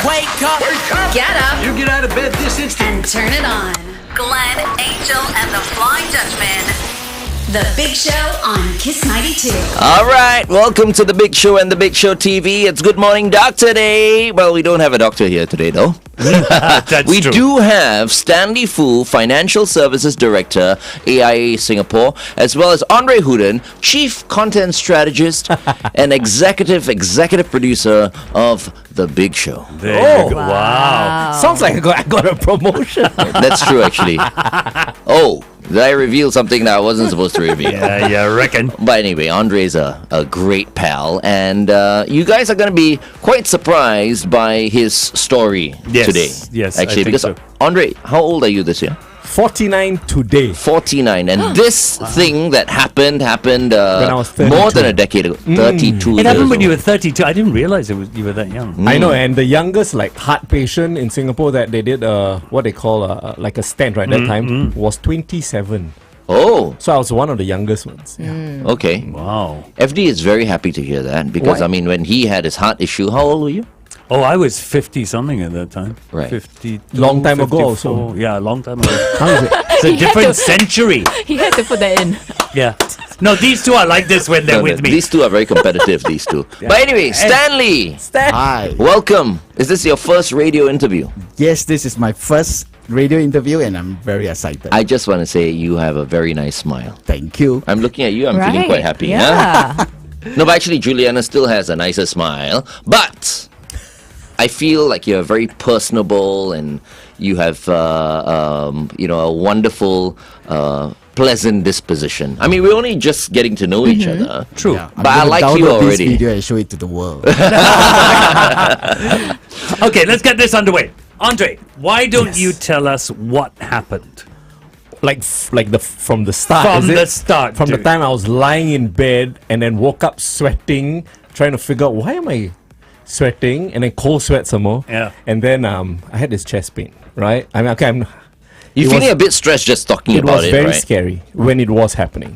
Wake up! Get up You get out of bed this instant. and turn it on. Glenn, Angel, and the Flying Dutchman. The Big Show on Kiss 92. All right, welcome to The Big Show and The Big Show TV. It's Good Morning Doctor Day. Well, we don't have a doctor here today, though. We do have Stanley Fu, Financial Services Director, AIA Singapore, as well as Andre Hooden, Chief Content Strategist and Executive Producer of The Big Show. There you go. Wow. Sounds like I got a promotion. That's true, actually. Oh, did I reveal something that I wasn't supposed to reveal? Yeah, I reckon. But anyway, Andre's a great pal, and you guys are going to be quite surprised by his story today. Yes, actually, I think because so. Andre, how old are you this year? 49 today. 49, and this thing that happened When I was 32. more than a decade ago. 32 It happened years when you old. were 32. I didn't realize you were that young. I know, and the youngest heart patient in Singapore that they did what they call like a stent right that time was 27. Oh, So I was one of the youngest ones. Yeah. okay. Wow. FD is very happy to hear that because, Why? I mean, when he had his heart issue, how old were you? Oh, I was 50-something at that time. Right. 52, Long time ago 54. also. Yeah, a long time ago. How is it? It's a different century. He had to put that in. Yeah. No, these two are like this when they're No, with me. These two are very competitive, these two. But anyway, Stanley, Hi. welcome. Is this your first radio interview? Yes, this is my first radio interview and I'm very excited. I just want to say you have a very nice smile. Thank you. I'm looking at you, I'm feeling quite happy. Yeah. Huh? No, but actually, Juliana still has a nicer smile. But I feel like you're very personable and you have, a wonderful, pleasant disposition. I mean, we're only just getting to know each other. True. Yeah, I'm But I gonna like you download already. this video and show it to the world. Okay, let's get this underway. Andre, why don't Yes. you tell us what happened? From the start. From is it? the start, From the dude. time I was lying in bed and then woke up sweating, trying to figure out why am I sweating, and then cold sweat some more. Yeah. And then I had this chest pain. Right. I mean, okay, You're It feeling was- a bit stressed just talking it about was it, very right? scary when it was happening,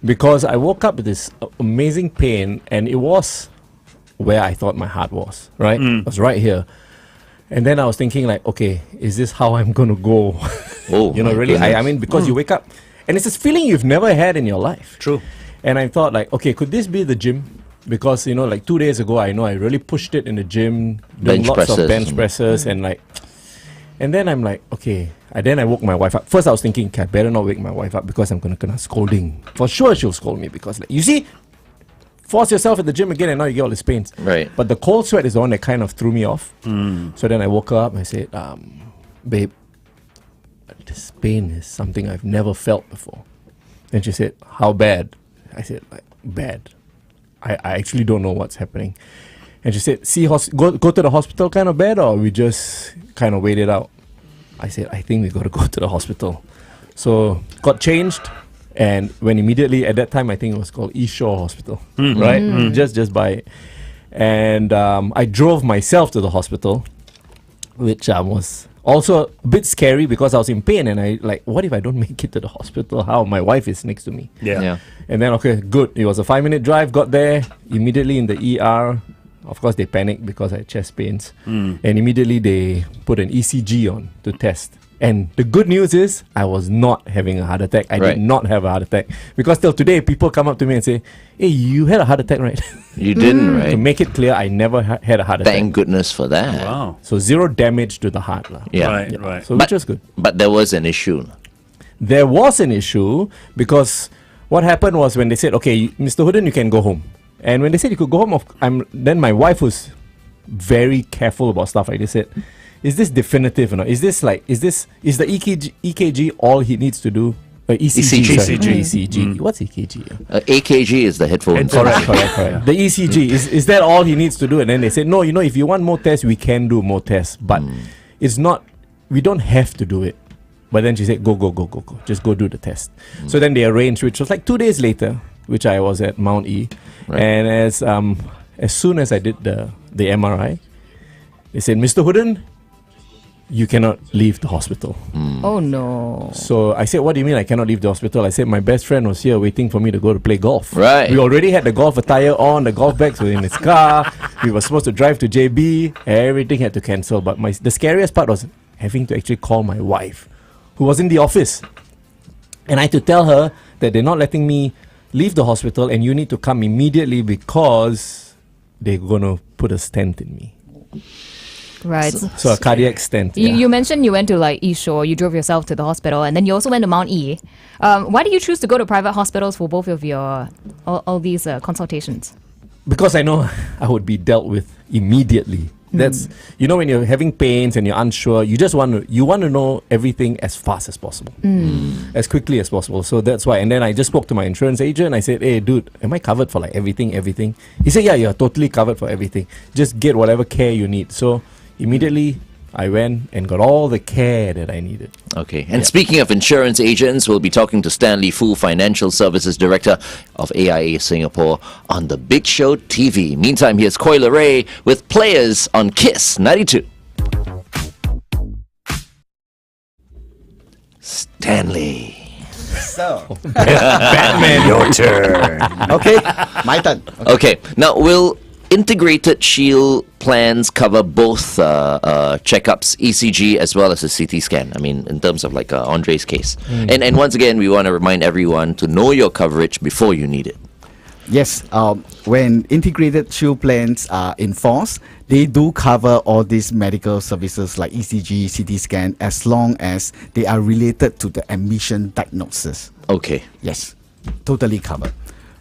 because I woke up with this amazing pain, and it was where I thought my heart was. Right. It was right here. And then I was thinking like, okay, is this how I'm going to go? Oh, You know, my really, I goodness. mean, because you wake up and it's this feeling you've never had in your life. True. And I thought like, okay, could this be the gym? Because, like 2 days ago, I know I really pushed it in the gym, doing Bench lots presses. of bench presses and then I'm like, okay. And then I woke my wife up. First I was thinking, okay, I better not wake my wife up because I'm going to scolding. For sure she'll scold me because, you see, force yourself at the gym again and now you get all these pains. Right. But the cold sweat is the one that kind of threw me off. So then I woke her up and I said, babe, this pain is something I've never felt before. And she said, how bad? I said, like, bad. I actually don't know what's happening. And she said, go to the hospital kind of bad, or we just kind of wait it out? I said, I think we got to go to the hospital. So got changed and went immediately. At that time, I think it was called East Shore Hospital, right? Just by it. And I drove myself to the hospital, which was also a bit scary because I was in pain. And I what if I don't make it to the hospital? How? My wife is next to me. Yeah. And then, okay, good. It was a 5-minute drive. Got there immediately in the ER. Of course, they panicked because I had chest pains. And immediately they put an ECG on to test. And the good news is I was not having a heart attack. I Right. did not have a heart attack. Because till today, people come up to me and say, hey, you had a heart attack, right? You didn't, To right? make it clear, I never had a heart attack. Thank goodness for that. Wow. So 0 damage to the heart. Lah. Yeah. Right, right. So which was good. But there was an issue. There was an issue because what happened was when they said, okay, Mr. Hooden, you can go home. And when they said you could go home, then my wife was very careful about stuff like this. Said, is this definitive or not? Is the EKG all he needs to do? ECG. Sorry. ECG. What's EKG? AKG is the headphones. Correct. The ECG, is that all he needs to do? And then they said, no, if you want more tests, we can do more tests. But it's not, we don't have to do it. But then she said, go. Just go do the test. So then they arranged, which was like 2 days later, which I was at Mount E. Right. And as soon as I did the MRI, they said, Mr. Hooden, you cannot leave the hospital. Oh no. So I said, what do you mean I cannot leave the hospital? I said, my best friend was here waiting for me to go to play golf. Right. We already had the golf attire on, the golf bags were in his car. We were supposed to drive to JB. Everything had to cancel. But the scariest part was having to actually call my wife, who was in the office. And I had to tell her that they're not letting me leave the hospital and you need to come immediately because they're going to put a stent in me. Right. So a cardiac stent. You mentioned you went to like East Shore, you drove yourself to the hospital, and then you also went to Mount E. Why did you choose to go to private hospitals for both of your all these consultations? Because I know I would be dealt with immediately. That's, when you're having pains and you're unsure, you want to know everything as fast as possible, as quickly as possible. So that's why. And then I just spoke to my insurance agent. I said, "Hey, dude, am I covered for like everything?" He said, "Yeah, you're totally covered for everything. Just get whatever care you need." So immediately I went and got all the care that I needed. Okay. And speaking of insurance agents, we'll be talking to Stanley Fu, Financial Services Director of AIA Singapore, on The Big Show TV. Meantime, here's Coyle Ray with Players on Kiss 92. Stanley. So, Batman, your turn. okay, my turn. Okay. Now, will integrated shield plans cover both checkups, ECG, as well as a CT scan? I mean, in terms of like Andre's case. And once again, we want to remind everyone to know your coverage before you need it. Yes, when integrated shield plans are in force, they do cover all these medical services like ECG, CT scan, as long as they are related to the admission diagnosis. Okay. Yes, totally covered.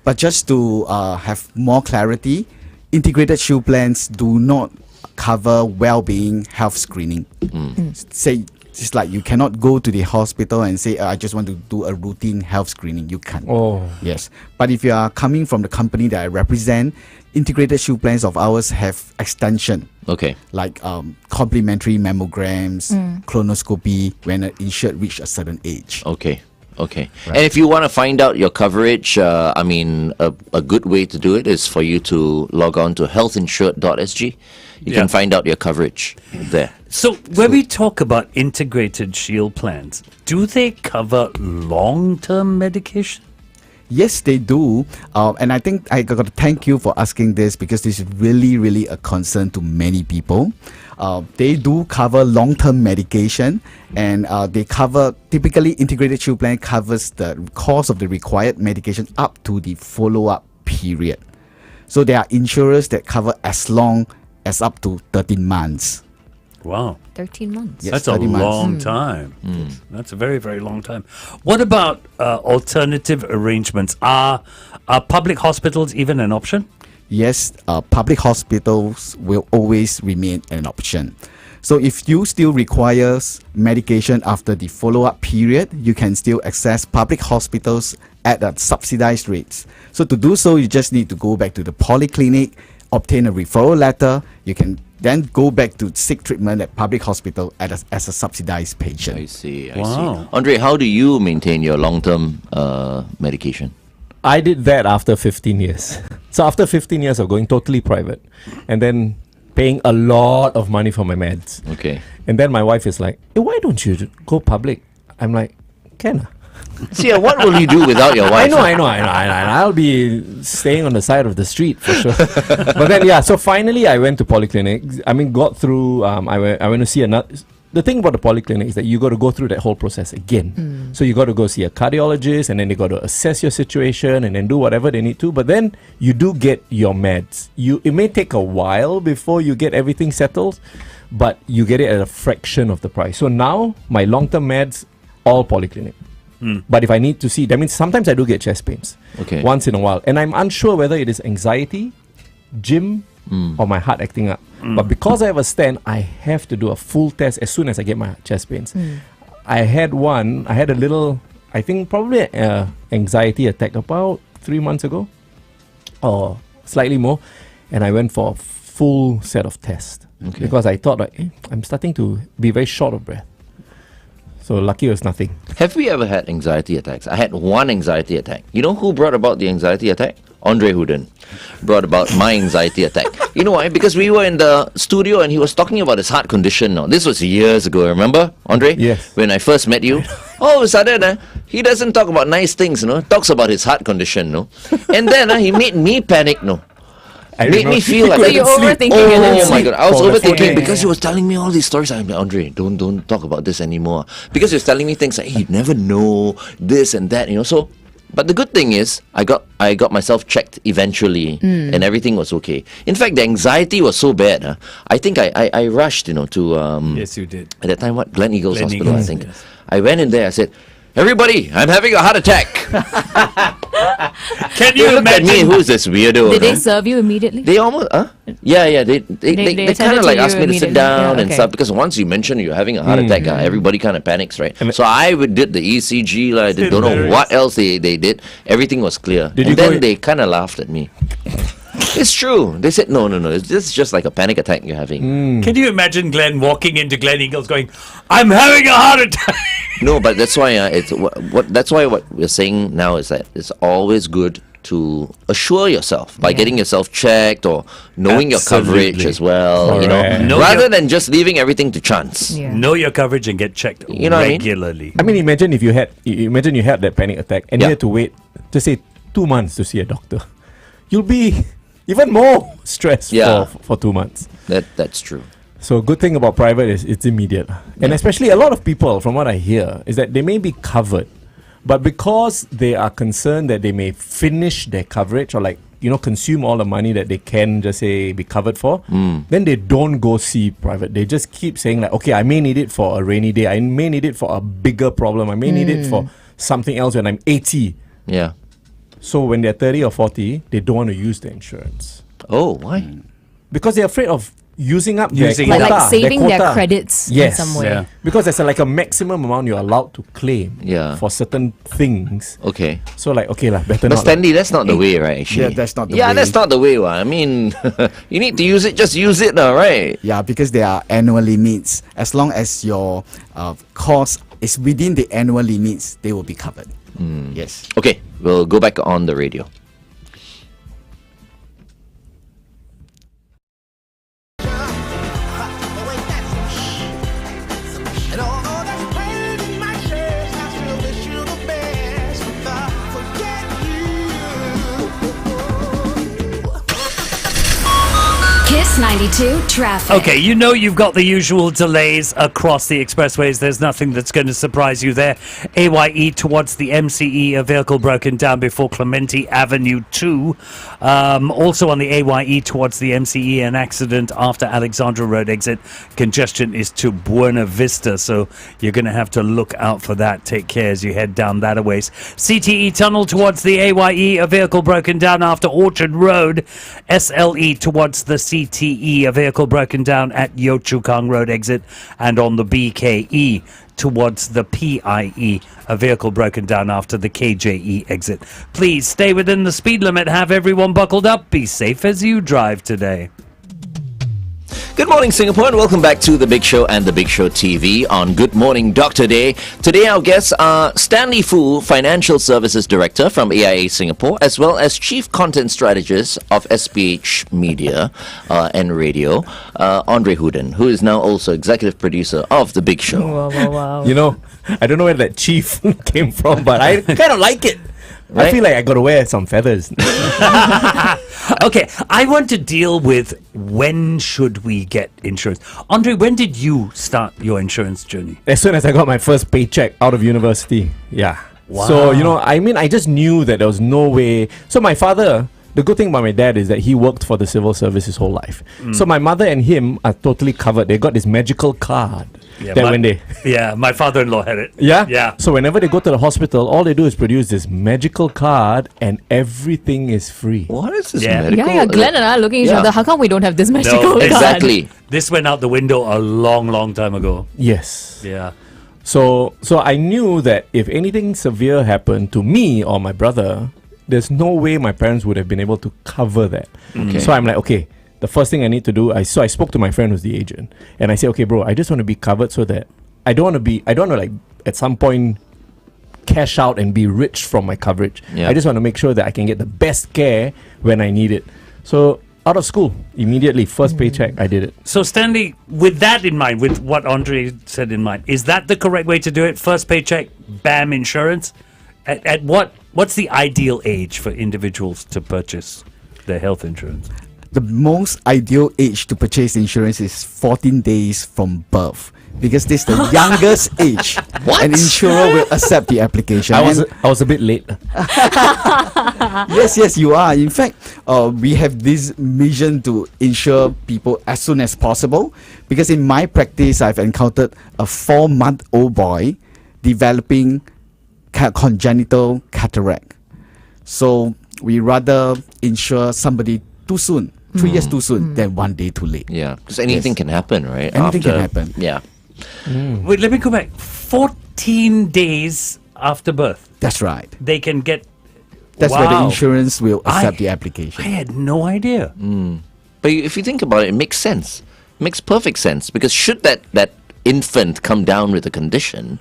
But just to have more clarity, integrated shield plans do not cover well-being health screening. Say, it's like you cannot go to the hospital and say, I just want to do a routine health screening. You can't. Oh. Yes. But if you are coming from the company that I represent, integrated shield plans of ours have extension. Okay. Like complementary mammograms, colonoscopy when an insured reach a certain age. Okay. And if you want to find out your coverage, a good way to do it is for you to log on to healthinsured.sg. You can find out your coverage there. So when we talk about integrated shield plans, do they cover long-term medication? Yes, they do. And I think I got to thank you for asking this because this is really, really a concern to many people. They do cover long-term medication, and they cover, typically integrated shield plan covers the cost of the required medication up to the follow-up period. So there are insurers that cover as long as up to 13 months. Wow. 13 months. Yes, That's a 13 months. long time. That's a very, very long time. What about alternative arrangements? Are public hospitals even an option? Yes, public hospitals will always remain an option. So if you still requires medication after the follow-up period, you can still access public hospitals at a subsidized rates. So to do so, you just need to go back to the polyclinic, obtain a referral letter. You can then go back to seek treatment at public hospital as a subsidized patient. I see. Wow. Andre, how do you maintain your long-term medication? I did that after 15 years. So after 15 years of going totally private and then paying a lot of money for my meds. Okay. And then my wife is like, hey, why don't you go public? I'm like, can I? See, what will you do without your wife? I know. I'll be staying on the side of the street for sure. But then, so finally I went to polyclinic. I mean, got through, I went to see another. The thing about the polyclinic is that you got to go through that whole process again. So you got to go see a cardiologist, and then they got to assess your situation and then do whatever they need to. But then you do get your meds. It may take a while before you get everything settled, but you get it at a fraction of the price. So now my long-term meds, all polyclinic. But if I need to see, that means sometimes I do get chest pains. Okay. Once in a while. And I'm unsure whether it is anxiety, gym, or my heart acting up. But because I have a stent, I have to do a full test as soon as I get my chest pains. I had a little, I think probably anxiety attack about 3 months ago or slightly more. And I went for a full set of tests because I thought I'm starting to be very short of breath. So lucky it was nothing. Have we ever had anxiety attacks? I had one anxiety attack. You know who brought about the anxiety attack? Andre Hooden brought about my anxiety attack. You know why? Because we were in the studio and he was talking about his heart condition. Now, this was years ago, remember, Andre? Yes. When I first met you. All of a sudden, he doesn't talk about nice things, talks about his heart condition, And then he made me panic, made me feel like So you're overthinking it. Oh my god, I was Oh, that's overthinking okay. because he was telling me all these stories. I'm like, Andre, don't talk about this anymore. Because he was telling me things like, hey, you never know this and that, So, but the good thing is, I got myself checked eventually, and everything was okay. In fact, the anxiety was so bad. I think I rushed, to Yes, you did. at that time what Glen Eagles Glen Hospital, I Eagles, think. yes. I went in there. I said, everybody, I'm having a heart attack. Can They you looked at me. imagine? Who's this weirdo? Did they serve you immediately? They almost, Yeah. They They kind attended of to like you asked me to sit immediately. down Yeah, and okay. stuff because once you mention you're having a heart attack, everybody kind of panics, right? So I did the ECG, like, I don't know hilarious. what else they did. Everything was clear. Did and you go then in- they kind of laughed at me. It's true. They said, no. This is just like a panic attack you're having. Can you imagine Glenn walking into Glen Eagles going, I'm having a heart attack? No, but that's why that's why what we're saying now is that it's always good to assure yourself by getting yourself checked or knowing your coverage Absolutely. as well, Correct. Know rather your- than just leaving everything to chance. Yeah. Know your coverage and get checked You know what I mean? regularly. I mean, imagine if you had that panic attack and Yeah. you had to wait, to say 2 months to see a doctor. You'll be even more stressed Yeah. for 2 months. That's true. So good thing about private is it's immediate. And especially a lot of people, from what I hear, is that they may be covered, but because they are concerned that they may finish their coverage or consume all the money that they can just say be covered for, then they don't go see private. They just keep saying like, okay, I may need it for a rainy day. I may need it for a bigger problem. I may need it for something else when I'm 80. Yeah. So when they're 30 or 40, they don't want to use the insurance Oh, why? because they're afraid of using up Using their it quota. Like saving their quota. credits Yes. in some way. Yeah. Because there's a maximum amount you're allowed to claim Yeah. for certain things. Okay. So better But not. Stanley, that's not the way, right? Actually. Yeah, that's not the Yeah, way. that's not the way. I mean, you need to use it. Just use it, right? Yeah, because there are annual limits. As long as your cost is within the annual limits, they will be covered. Yes. Okay, we'll go back on the radio. And although there's pain in my chest, I still wish you the best. Without forget you. Kiss 92 traffic. Okay, you've got the usual delays across the expressways. There's nothing that's going to surprise you there. AYE towards the MCE, a vehicle broken down before Clementi Avenue 2. Also on the AYE towards the MCE, an accident after Alexandra Road exit. Congestion is to Buena Vista, so you're going to have to look out for that. Take care as you head down that a ways. CTE tunnel towards the AYE, a vehicle broken down after Orchard Road. SLE towards the CTE, a vehicle broken down at Yio Chu Kang Road exit, and on the BKE towards the PIE, a vehicle broken down after the KJE exit. Please stay within the speed limit, have everyone buckled up, be safe as you drive today. Good morning, Singapore, and welcome back to The Big Show and The Big Show TV on Good Morning Dr. Day. Today, our guests are Stanley Fu, Financial Services Director from AIA Singapore, as well as Chief Content Strategist of SPH Media and Radio, Andre Hooden, who is now also Executive Producer of The Big Show. Wow. I don't know where that chief came from, but I kind of like it. Right? I feel like I got to wear some feathers. Okay, I want to deal with when should we get insurance. Andre, when did you start your insurance journey? As soon as I got my first paycheck out of university. Yeah. Wow. So, I just knew that there was no way. So my father, the good thing about my dad is that he worked for the civil service his whole life. So my mother and him are totally covered. They got this magical card my father-in-law had it. Yeah? So whenever they go to the hospital, all they do is produce this magical card and everything is free. What is this Yeah. medical? Yeah, Glenn and I are looking at each Yeah. other. How come we don't have this magical card? Exactly. This went out the window a long, long time ago. Yes. Yeah. So I knew that if anything severe happened to me or my brother, there's no way my parents would have been able to cover that. Okay. So I'm like, okay, the first thing I need to do, I spoke to my friend who's the agent, and I said, okay, bro, I just want to be covered so that I don't want to at some point cash out and be rich from my coverage. Yeah. I just want to make sure that I can get the best care when I need it. So out of school, immediately, first paycheck, I did it. So Stanley, with that in mind, with what Andre said in mind, is that the correct way to do it? First paycheck, bam, insurance. At what's the ideal age for individuals to purchase their health insurance? The most ideal age to purchase insurance is 14 days from birth, because this is the youngest age an insurer will accept the application. I was a bit late. Yes, you are. In fact, we have this mission to insure people as soon as possible, because in my practice, I've encountered a 4-month-old boy developing congenital cataract. So we rather insure somebody too soon, 3 years too soon, than 1 day too late. Yeah, because anything can happen, right? Anything can happen. Yeah. Wait, let me go back. 14 days after birth, That's right. they can get. That's where the Wow. insurance will accept the I application. had no idea. But if you think about it, it makes sense. It makes perfect sense, because should that infant come down with a condition,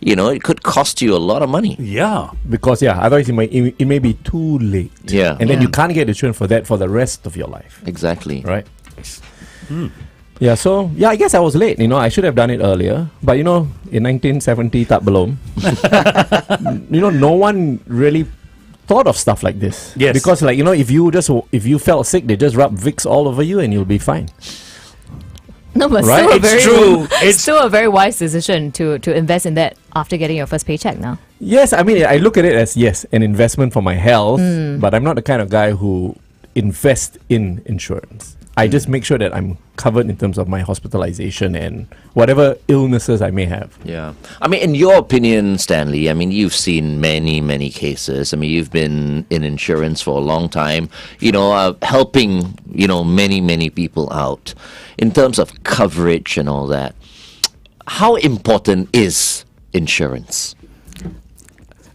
it could cost you a lot of money. Yeah. Because otherwise it may be too late. Yeah. And then you can't get insurance for that for the rest of your life. Exactly. Right? Yeah, so I guess I was late. I should have done it earlier. But in 1970, tak belum. No one really thought of stuff like this. Yes. Because if you felt sick, they just rub Vicks all over you and you'll be fine. No, but Right? It's still a very wise decision to invest in that after getting your first paycheck now. Yes, I mean, I look at it as, an investment for my health, but I'm not the kind of guy who invests in insurance. I just make sure that I'm covered in terms of my hospitalization and whatever illnesses I may have. Yeah. I mean, in your opinion, Stanley, you've seen many, many cases. You've been in insurance for a long time, helping, many, many people out. In terms of coverage and all that, how important is insurance?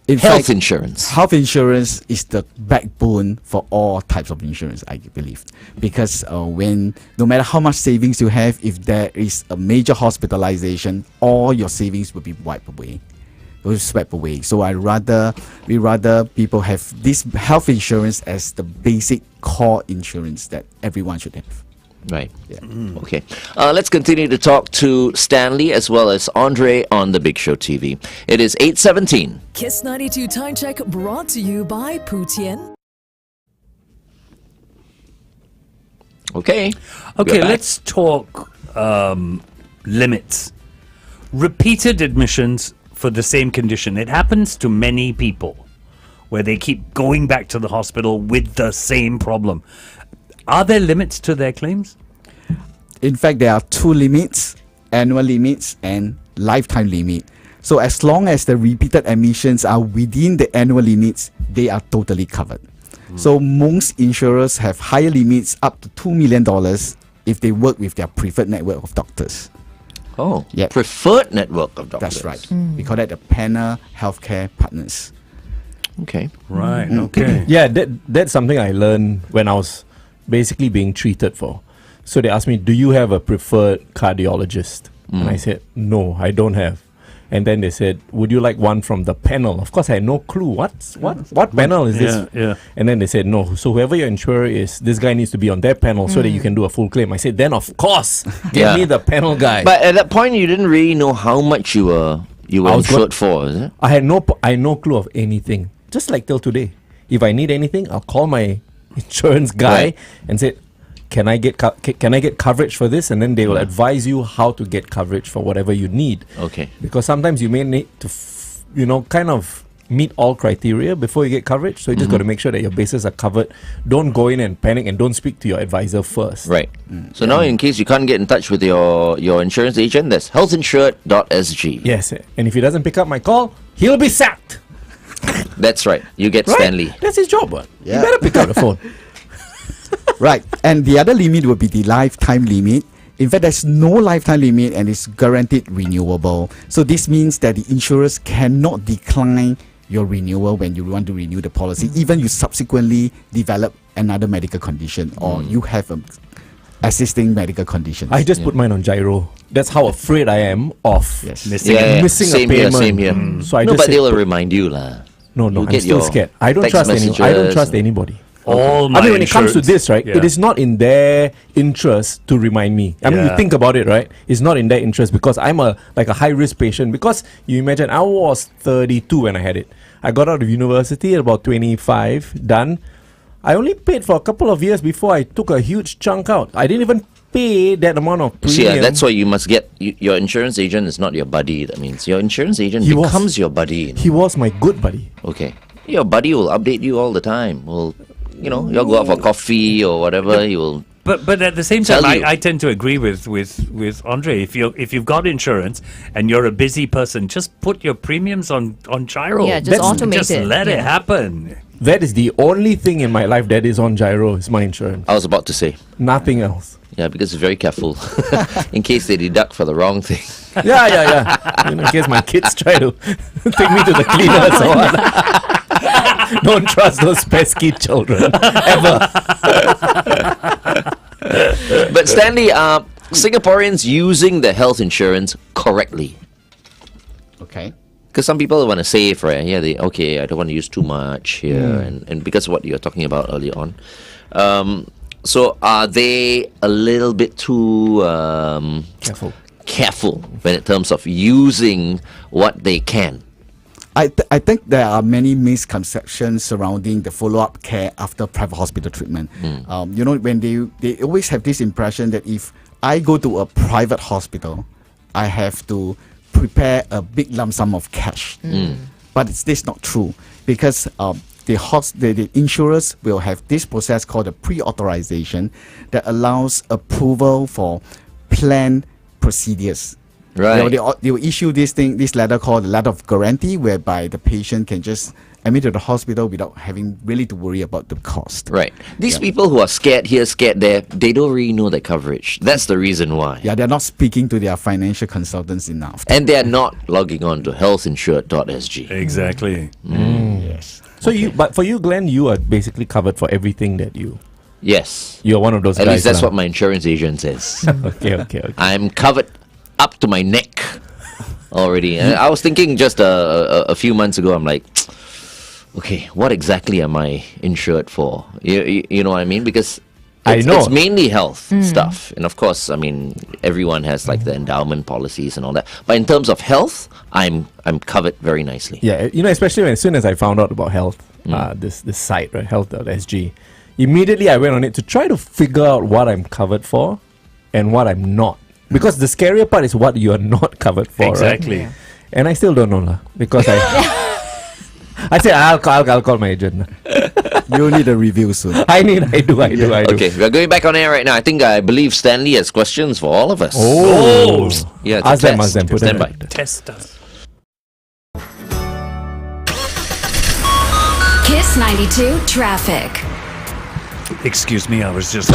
In Health fact, insurance. Health insurance is the backbone for all types of insurance, I believe. Because no matter how much savings you have, if there is a major hospitalization, all your savings will be wiped away. Will be swept away. So we rather people have this health insurance as the basic core insurance that everyone should have. Right. Yeah. Okay. Let's continue to talk to Stanley as well as Andre on The Big Show TV. It is 8:17. Kiss 92 Time Check brought to you by Poo Tien. Okay. Okay, We're back. let's talk limits. Repeated admissions for the same condition. It happens to many people where they keep going back to the hospital with the same problem. Are there limits to their claims? In fact, there are 2 limits: annual limits and lifetime limit. So as long as the repeated admissions are within the annual limits, they are totally covered. So most insurers have higher limits up to $2 million if they work with their preferred network of doctors. Oh, Yep. preferred network of doctors. That's right. We call that the panel healthcare partners. Okay. Right, okay. Yeah, that's something I learned when I was basically being treated for. So they asked me, do you have a preferred cardiologist? And I said, no, I don't have. And then they said, would you like one from the panel? Of course, I had no clue. What panel is this? Yeah. And then they said, no. So whoever your insurer is, this guy needs to be on their panel so that you can do a full claim. I said, then of course, give me the panel guy. But at that point, you didn't really know how much you were I was insured for, is it? I had no clue of anything. Just like till today. If I need anything, I'll call my insurance guy Right. and say, can I get coverage for this? And then they will advise you how to get coverage for whatever you need. Okay. Because sometimes you may need to, kind of meet all criteria before you get coverage. So you just got to make sure that your bases are covered. Don't go in and panic and don't speak to your advisor first. Right. So now, in case you can't get in touch with your insurance agent, that's healthinsured.sg. Yes. And if he doesn't pick up my call, he'll be sacked. That's right. You get Right? Stanley. That's his job. What? Yeah. You better pick up the phone. Right. And the other limit will be the lifetime limit. In fact, there's no lifetime limit and it's guaranteed renewable. So this means that the insurers cannot decline your renewal when you want to renew the policy, even you subsequently develop another medical condition or you have assisting medical conditions. I just put mine on gyro. That's how afraid I am of Yes. Missing missing same a here, payment. same here. So I No, just but said, they'll remind you lah. no, You I'm get still your scared. I don't text trust anyone. I don't messages. trust anybody. All my I mean, when it comes to insurance- this, right, Yeah. it is not in their interest to remind me. I mean, you Yeah. think about it, right? It's not in their interest because I'm a high risk patient. Because you imagine, I was 32 when I had it. I got out of university at about 25, done. I only paid for a couple of years before I took a huge chunk out. I didn't even pay that amount of See, premium. that's why you must get your insurance agent is not your buddy. That means your insurance agent He was. becomes your buddy. He was my good buddy. Okay, your buddy will update you all the time. Will you'll go out for coffee or whatever. He will. But at the same time, Tell you. I tend to agree with Andre. If you've got insurance and you're a busy person, just put your premiums on gyro. Yeah, just automate Just it. let it Yeah. happen. That is the only thing in my life that is on gyro is my insurance. I was about to say, Nothing else. yeah, because very careful in case they deduct for the wrong thing. Yeah. In case my kids try to take me to the cleaners or what. Don't trust those pesky children ever. But Stanley, Singaporeans using the health insurance correctly. Okay. Because some people want to save, right? Yeah, I don't want to use too much here, and because of what you were talking about earlier on. So are they a little bit too careful when in terms of using what they can? I think there are many misconceptions surrounding the follow-up care after private hospital treatment. When they always have this impression that if I go to a private hospital, I have to prepare a big lump sum of cash. But this not true because the insurers will have this process called a pre-authorization that allows approval for planned procedures. Right. They will issue this letter called the letter of guarantee, whereby the patient can just admit to the hospital without having really to worry about the cost. Right. These people who are scared here, scared there, they don't really know the coverage. That's the reason why. Yeah, they're not speaking to their financial consultants enough. And they're not logging on to healthinsured.sg. Exactly. Yes. So but for you, Glenn, you are basically covered for everything that Yes. you're one of those At guys. least that's lah. what my insurance agent says. Okay. I'm covered up to my neck already. And I was thinking just a few months ago, I'm like, okay, what exactly am I insured for? You know what I mean? Because it's mainly health stuff. And of course, I mean, everyone has like the endowment policies and all that. But in terms of health, I'm covered very nicely. Yeah, especially as soon as I found out about health, this site, right, health.sg, immediately I went on it to try to figure out what I'm covered for and what I'm not. Because the scarier part is what you are not covered for, Exactly. right? And I still don't know lah, because I said I'll call my agent. You'll need a review soon. I do. Okay, we're going back on air right now. I believe Stanley has questions for all of us. Oh. Yeah, it's a Ask them. test. Put Stand them by. Test us. Kiss 92 traffic. Excuse me, I was just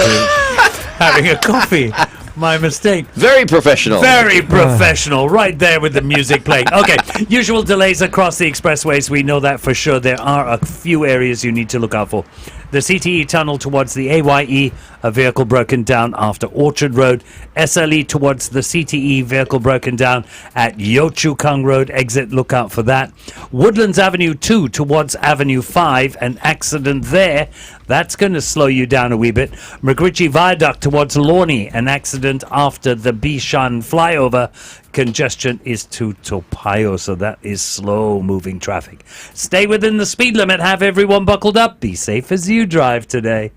having a coffee. My mistake. Very professional. Very professional, right there with the music playing. Okay, usual delays across the expressways. We know that for sure. There are a few areas you need to look out for. The CTE tunnel towards the AYE, a vehicle broken down after Orchard Road. SLE towards the CTE, vehicle broken down at Yio Chu Kang Road exit. Look out for that. Woodlands Avenue 2 towards Avenue 5, an accident there. That's going to slow you down a wee bit. McRitchie Viaduct towards Lornie, an accident after the Bishan flyover. Congestion is to Toa Payoh, so that is slow-moving traffic. Stay within the speed limit. Have everyone buckled up. Be safe as you drive today.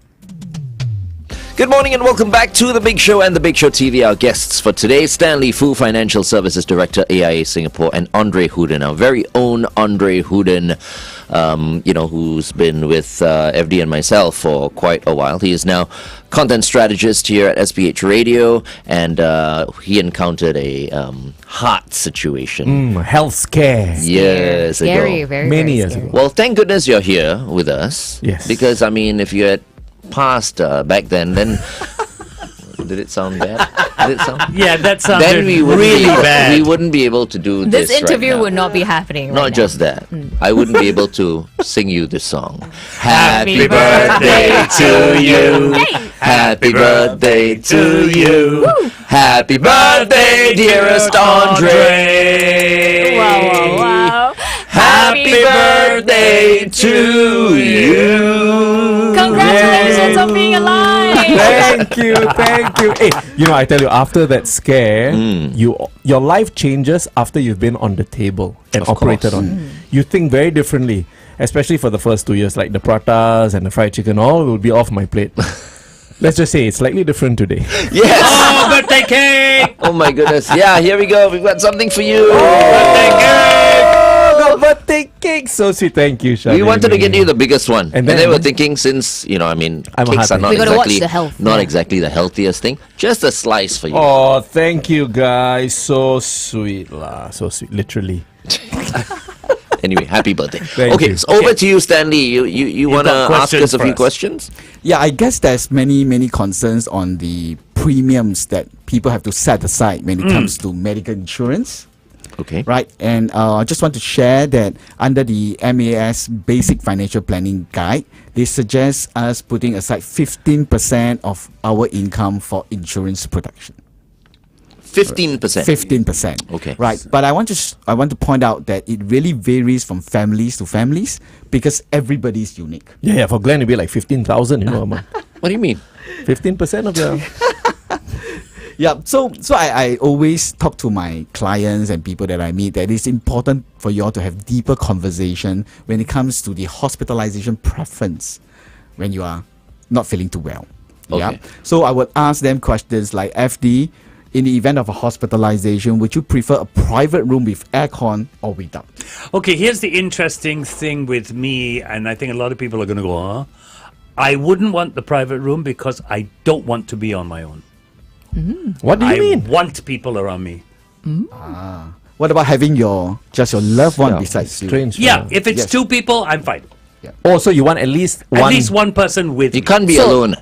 Good morning and welcome back to The Big Show and The Big Show TV. Our guests for today, Stanley Fu, Financial Services Director, AIA Singapore, and Andre Houden, our very own Andre Houden, who's been with FD and myself for quite a while. He is now content strategist here at SPH Radio, and he encountered a heart situation health scare. years Scary, ago. very, Many very years scary. ago. Well, thank goodness you're here with us. Yes. Because, I mean, if you had passed back then Did it sound bad? Did it sound? Yeah, that sounded Then we wouldn't really be able, bad. We wouldn't be able to do This this interview right now. would not be happening. Not right just that. I wouldn't be able to sing you this song. Happy birthday to you. Happy birthday to you. Happy birthday, dearest Andre. Wow, wow, wow. Happy birthday to you. Congratulations on being alive. Thank you. Hey, I tell you, after that scare, your life changes after you've been on the table and Of operated course. on. You think very differently, especially for the first 2 years, like the pratas and the fried chicken, all will be off my plate. Let's just say it's slightly different today. Yes. Oh, birthday cake! Oh my goodness. Yeah, here we go. We've got something for you. Birthday cake! Oh, birthday cake! So sweet. Thank you, Shani. We wanted to get you the biggest one. And And then then- we're thinking, since, I'm a cakes are hearty. not We gotta watch exactly the health, not yeah. exactly the healthiest thing. Just a slice for you. Oh, thank you, guys. So sweet, lah. So sweet, literally. Anyway, happy birthday. Thank Okay, you. so over to you, Stanley. You want to got ask questions us a for few us. questions? Yeah, I guess there's many concerns on the premiums that people have to set aside when it comes to medical insurance. Okay. Right, and I just want to share that under the MAS Basic Financial Planning Guide, they suggest us putting aside 15% of our income for insurance protection. 15%. 15%. Okay. Right, but I want to point out that it really varies from families to families because everybody is unique. Yeah, for Glenn, it'd be like 15,000, a month. What do you mean? 15% of your... Yeah, so I always talk to my clients and people that I meet that it's important for you all to have deeper conversation when it comes to the hospitalization preference when you are not feeling too well. Yeah. Okay. So I would ask them questions like, FD, in the event of a hospitalization, would you prefer a private room with aircon or without? Okay, here's the interesting thing with me, and I think a lot of people are going to go, huh? I wouldn't want the private room because I don't want to be on my own. What do you I mean? want people around me. What about having just your loved one Yeah, besides you? strange. Yeah, if it's Yes. 2 people, I'm fine. Also, you want at least At one... least one person with You me. can't be So- alone.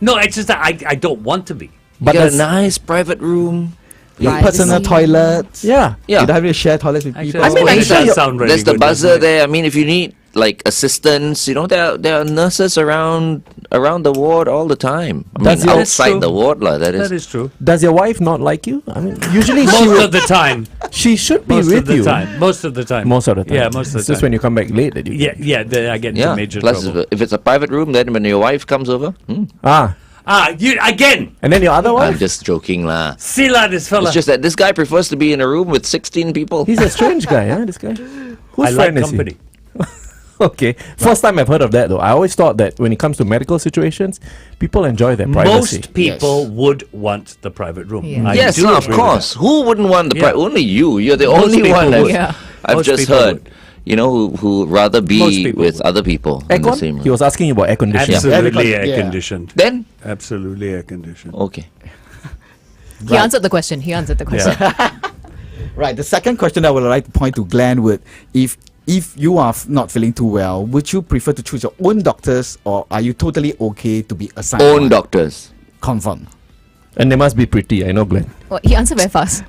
No, it's just that I don't want to be. But But you got a does- nice private room. Your Privacy. personal toilets. Yeah. Yeah. You don't have to share toilets with Actually, people. that's mean, what I'm it sure does you- sound really There's the good, buzzer doesn't it? there. I mean, if you need like assistance, there are nurses around the ward all the time. I That's mean, it. outside True. the ward, lah. That That is. is true. Does your wife not like you? I mean, usually Most of the time. she should be Most with of the you. time. Most of the time. Most of the time. Yeah, most of the It's time. just when you come back late that you... Yeah, then I get into Yeah. major Plus, trouble. if it's a private room, then when your wife comes over, You again. And then your other I'm wife? just joking, lah. Sila, this fella. It's just that this guy prefers to be in a room with 16 people. He's a strange guy, huh, this guy? Whose I like friend is he? company. Okay. First time I've heard of that, though. I always thought that when it comes to medical situations, people enjoy their privacy. Most people would want the private room. Yeah. I Yes, do no, of agree with course. Who wouldn't want the Yeah. Only you. You're the Most only people one would. Yeah. I've Most just people heard. would. Who rather Most be people with would. other people in the same Aircon? He room. was asking you about air that. conditioning. Absolutely Yeah. air conditioned. Then, Absolutely air conditioned. okay. He answered the question. Yeah. Right. The second question I would like to point to Glenn would, if you are not feeling too well, would you prefer to choose your own doctors or are you totally okay to be assigned Own one? doctors. Confirm. And they must be pretty, I know, Glenn. Well, he answered very fast.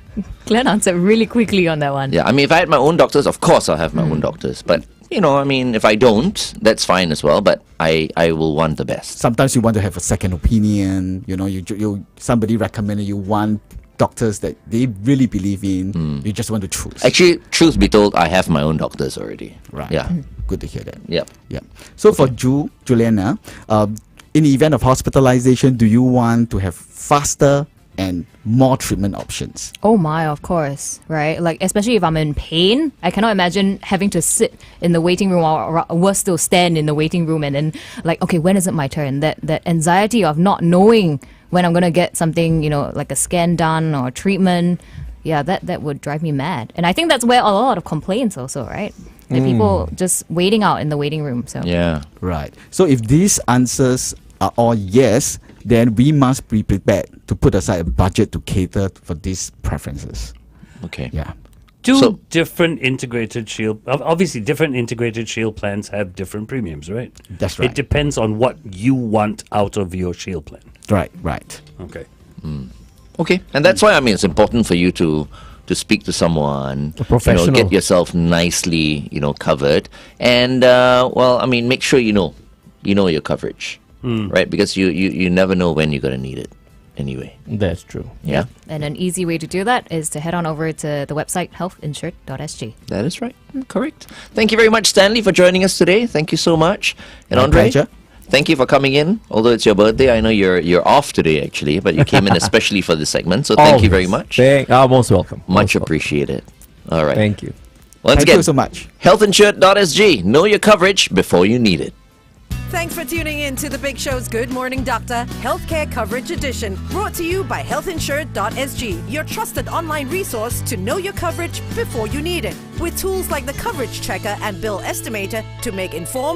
Glenn answered really quickly on that one. Yeah, I mean, if I had my own doctors, of course I'll have my own doctors. But, I mean, if I don't, that's fine as well. But I will want the best. Sometimes you want to have a second opinion. You somebody recommended you one doctors that they really believe in. You just want to choose. Actually, truth be told, I have my own doctors already. Right. Yeah. Good to hear that. Yeah. Yeah. So for Juliana, in the event of hospitalization, do you want to have faster and more treatment options? Oh my, of course, right? Like, especially if I'm in pain, I cannot imagine having to sit in the waiting room or worse still stand in the waiting room and then like, okay, when is it my turn? That anxiety of not knowing when I'm gonna get something, like a scan done or treatment. Yeah, that would drive me mad. And I think that's where a lot of complaints also, right? Like people just waiting out in the waiting room. So Yeah. Right. So if these answers are all yes, then we must be prepared to put aside a budget to cater for these preferences. Okay. Yeah. Two different integrated shield. Obviously, different integrated shield plans have different premiums, right? That's right. It depends on what you want out of your shield plan. Right. Okay. Okay, and that's why it's important for you to speak to someone, A professional. get yourself nicely, covered, and make sure you know your coverage, right? Because you never know when you're gonna need it. Anyway, That's true. yeah, And an easy way to do that is to head on over to the website healthinsured.sg. that is right, correct. Thank you very much, Stanley, for joining us today. Thank you so much, and My Andre. pleasure. Thank you for coming in. Although it's your birthday, I know you're off today actually, but you came in especially for this segment. So thank you very much. Most welcome. Much Most welcome. appreciated. All right. Thank you. Once Thank again, you so much. healthinsured.sg. Know your coverage before you need it. Thanks for tuning in to The Big Show's Good Morning Doctor Healthcare Coverage Edition. Brought to you by healthinsured.sg, your trusted online resource to know your coverage before you need it. With tools like the Coverage Checker and Bill Estimator to make informed